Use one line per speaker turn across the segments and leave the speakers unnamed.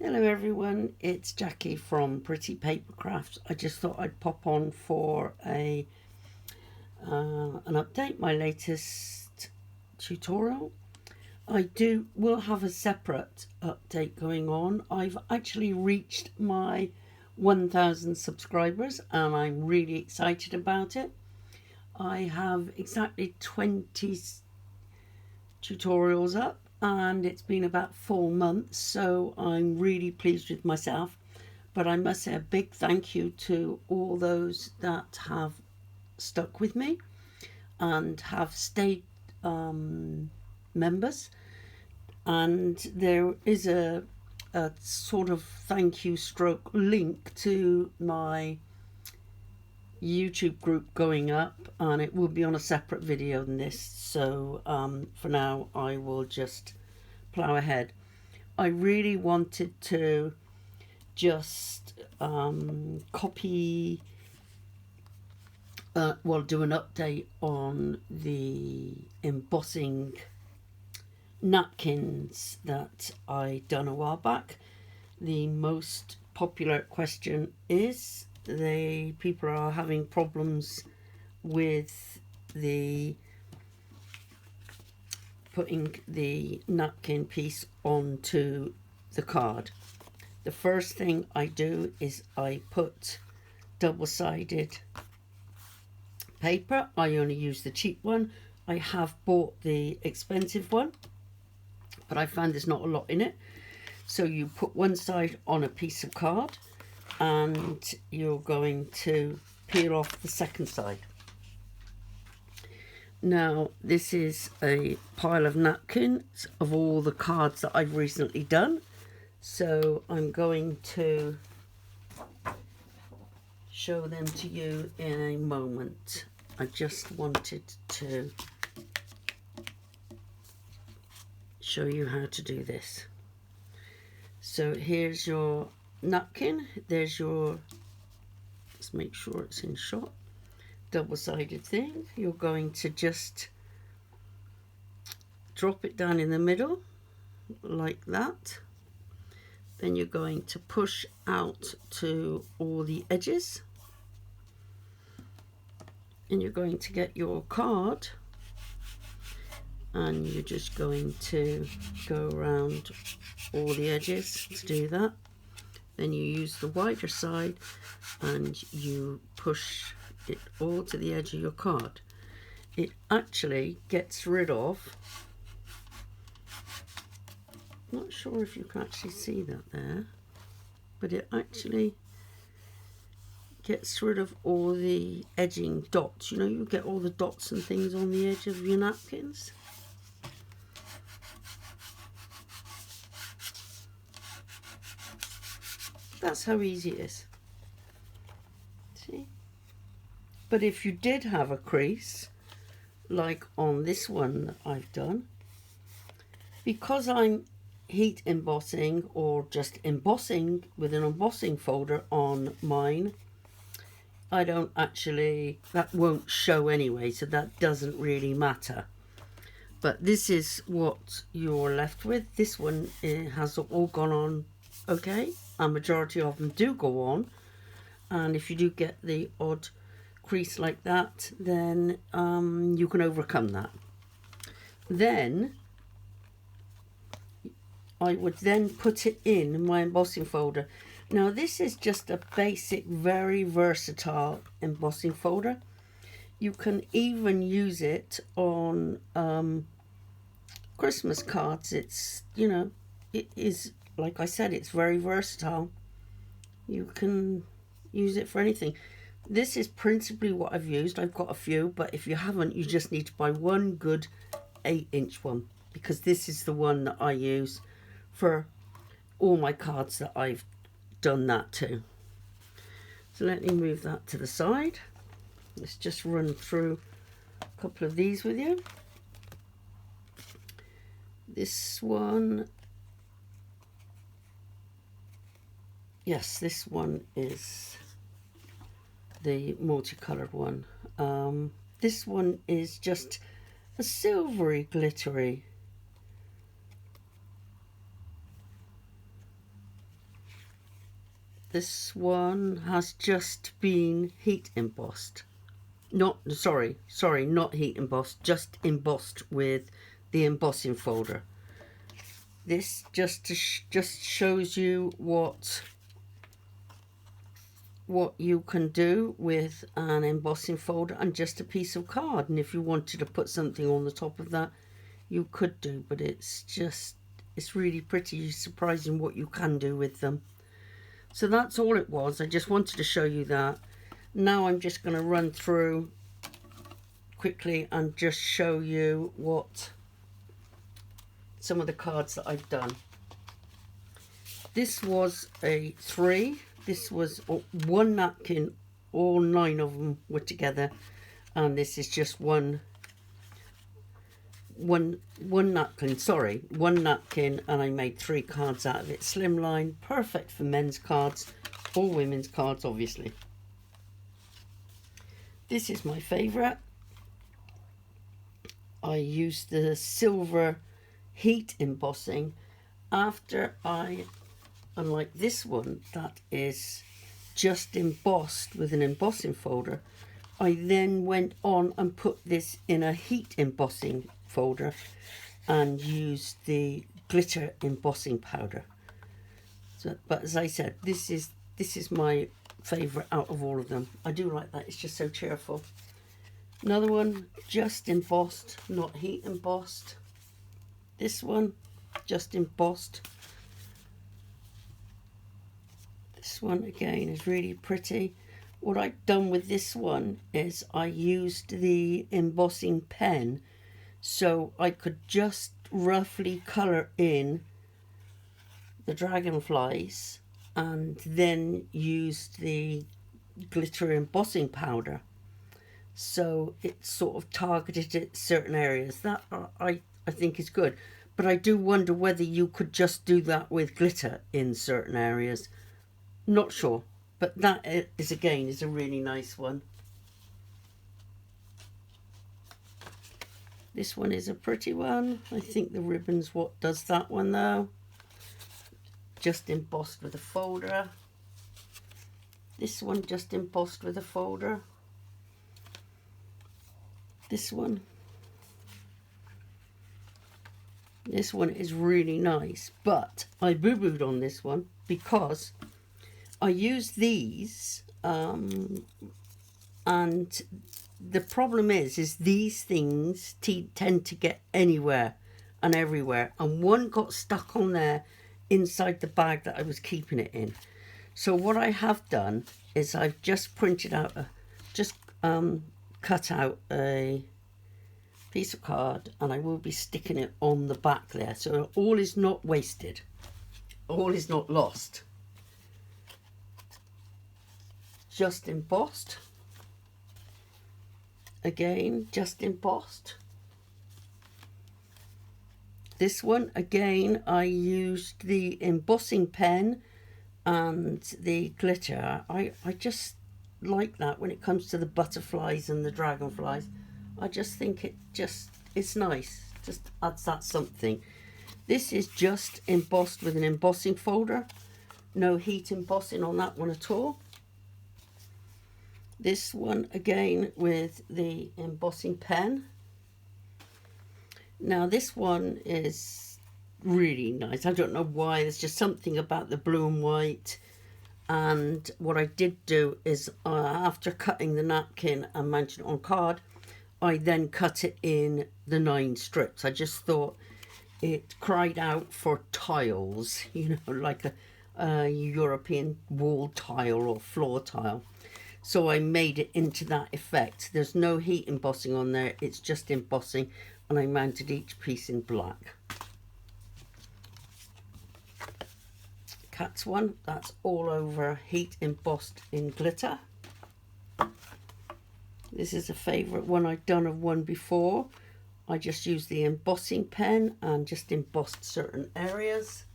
Hello everyone, it's Jacky from Pretty Paper Crafts. I just thought I'd pop on for an update, my latest tutorial. Will have a separate update going on. I've actually reached my 1,000 subscribers and I'm really excited about it. I have exactly 20 tutorials up and it's been about 4 months, so I'm really pleased with myself. But I must say a big thank you to all those that have stuck with me and have stayed members. And there is a sort of thank you stroke link to my YouTube group going up, and it will be on a separate video than this, so for now I will just plow ahead. I really wanted to just copy do an update on the embossing napkins that I done a while back. The most popular question is people are having problems with the putting the napkin piece onto the card. The first thing I do is I put double-sided paper. I only use the cheap one. I have bought the expensive one, but I found there's not a lot in it. So you put one side on a piece of card and you're going to peel off the second side. Now this is a pile of napkins of all the cards that I've recently done, so I'm going to show them to you in a moment. I just wanted to show you how to do this. So here's your napkin, there's your, let's make sure it's in shot, double-sided thing. You're going to just drop it down in the middle like that. Then you're going to push out to all the edges, and you're going to get your card and you're just going to go around all the edges to do that. Then you use the wider side and you push it all to the edge of your card. It actually gets rid of, not sure if you can actually see that there, but it actually gets rid of all the edging dots. You know, you get all the dots and things on the edge of your napkins. That's how easy it is. See? But if you did have a crease, like on this one that I've done, because I'm heat embossing or just embossing with an embossing folder on mine, I don't actually, that won't show anyway, so that doesn't really matter. But this is what you're left with. This one has all gone on okay. A majority of them do go on, and if you do get the odd crease like that, then you can overcome that. Then I would then put it in my embossing folder. Now this is just a basic, very versatile embossing folder. You can even use it on Christmas cards. It's, you know, it is, like I said, it's very versatile. You can use it for anything. This is principally what I've used. I've got a few, but if you haven't, you just need to buy one good 8-inch one, because this is the one that I use for all my cards that I've done that to. So let me move that to the side. Let's just run through a couple of these with you. This one, yes, this one is the multicolored one. This one is just a silvery glittery This one has just been heat embossed. Not, sorry, not heat embossed, just embossed with the embossing folder. This just shows you what you can do with an embossing folder and just a piece of card. And if you wanted to put something on the top of that, you could do, but it's really pretty. It's surprising what you can do with them. So that's all it was. I just wanted to show you that. Now I'm just going to run through quickly and just show you what some of the cards that I've done. This was a 3. This was one napkin. All 9 of them were together, and this is just one napkin. Sorry, one napkin, and I made 3 cards out of it. Slimline, perfect for men's cards or women's cards, obviously. This is my favourite. I used the silver heat embossing after unlike this one that is just embossed with an embossing folder, I then went on and put this in a heat embossing folder and used the glitter embossing powder. So, but as I said, this is my favourite out of all of them. I do like that. It's just so cheerful. Another one, just embossed, not heat embossed. This one, just embossed. This one again is really pretty. What I've done with this one is I used the embossing pen so I could just roughly colour in the dragonflies and then used the glitter embossing powder. So it sort of targeted at certain areas. That I think is good. But I do wonder whether you could just do that with glitter in certain areas. Not sure, but that is again a really nice one. This one is a pretty one. I think the ribbon's what does that one though. Just embossed with a folder. This one just embossed with a folder. This one is really nice, but I boo-booed on this one because I use these and the problem is these things tend to get anywhere and everywhere, and one got stuck on there inside the bag that I was keeping it in. So what I have done is I've just printed out cut out a piece of card, and I will be sticking it on the back there, so all is not wasted, all is not lost. Just embossed. Again, just embossed. This one, again, I used the embossing pen and the glitter. I just like that when it comes to the butterflies and the dragonflies. I just think it's nice. Just adds that something. This is just embossed with an embossing folder. No heat embossing on that one at all. This one again with the embossing pen. Now this one is really nice. I don't know why, there's just something about the blue and white. And what I did do is after cutting the napkin and mounting it on card, I then cut it in the 9 strips. I just thought it cried out for tiles, you know, like a European wall tile or floor tile. So I made it into that effect. There's no heat embossing on there, it's just embossing, and I mounted each piece in black. Cat's one, that's all over heat embossed in glitter. This is a favourite one I've done of one before. I just used the embossing pen and just embossed certain areas.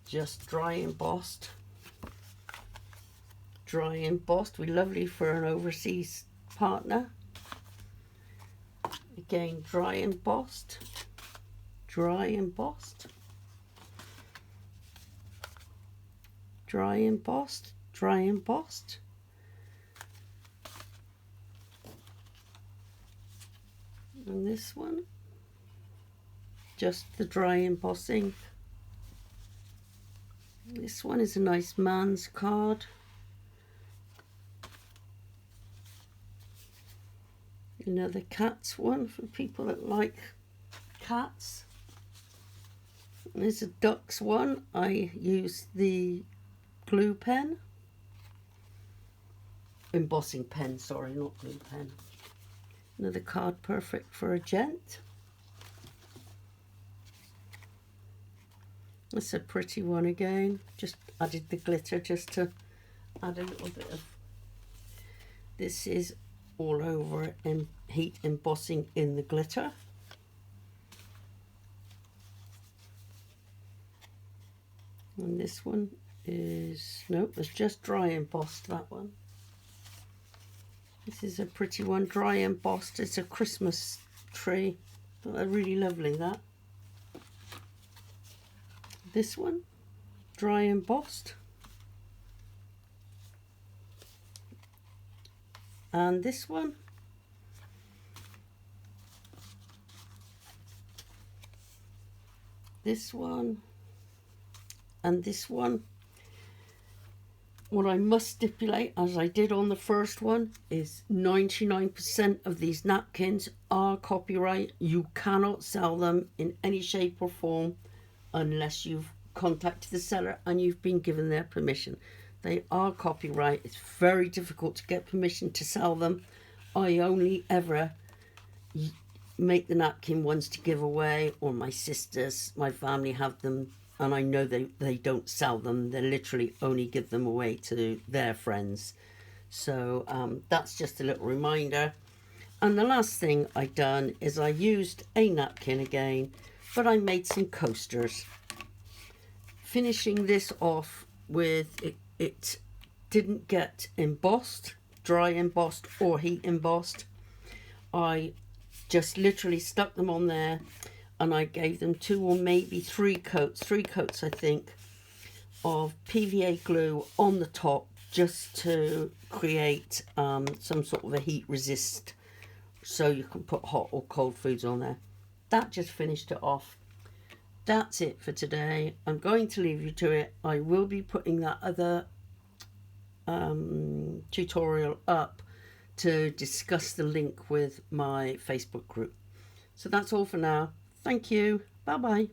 Just dry embossed. Dry embossed, we're lovely for an overseas partner. Again, dry embossed. Dry embossed. dry embossed, dry embossed. And this one, just the dry embossing. This one is a nice man's card. Another cat's one for people that like cats. And there's a duck's one. I use the glue pen. Embossing pen, sorry, not glue pen. Another card perfect for a gent. That's a pretty one again. Just added the glitter just to add a little bit of. This is all over and heat embossing in the glitter. And this one is, nope, it's just dry embossed, that one. This is a pretty one, dry embossed. It's a Christmas tree. They're really lovely, that. This one, dry embossed. And this one, this one, and this one. What I must stipulate, as I did on the first one, is 99% of these napkins are copyright. You cannot sell them in any shape or form unless you've contacted the seller and you've been given their permission. They are copyright. It's very difficult to get permission to sell them. I only ever make the napkin ones to give away, or my sisters, my family have them, and I know they don't sell them. They literally only give them away to their friends. So that's just a little reminder. And the last thing I done is I used a napkin again, but I made some coasters. Finishing this off with, it didn't get embossed, dry embossed or heat embossed. I just literally stuck them on there, and I gave them 2 or maybe 3 coats I think, of PVA glue on the top, just to create some sort of a heat resist, so you can put hot or cold foods on there. That just finished it off. That's it for today. I'm going to leave you to it. I will be putting that other tutorial up to discuss the link with my Facebook group. So that's all for now. Thank you. Bye bye.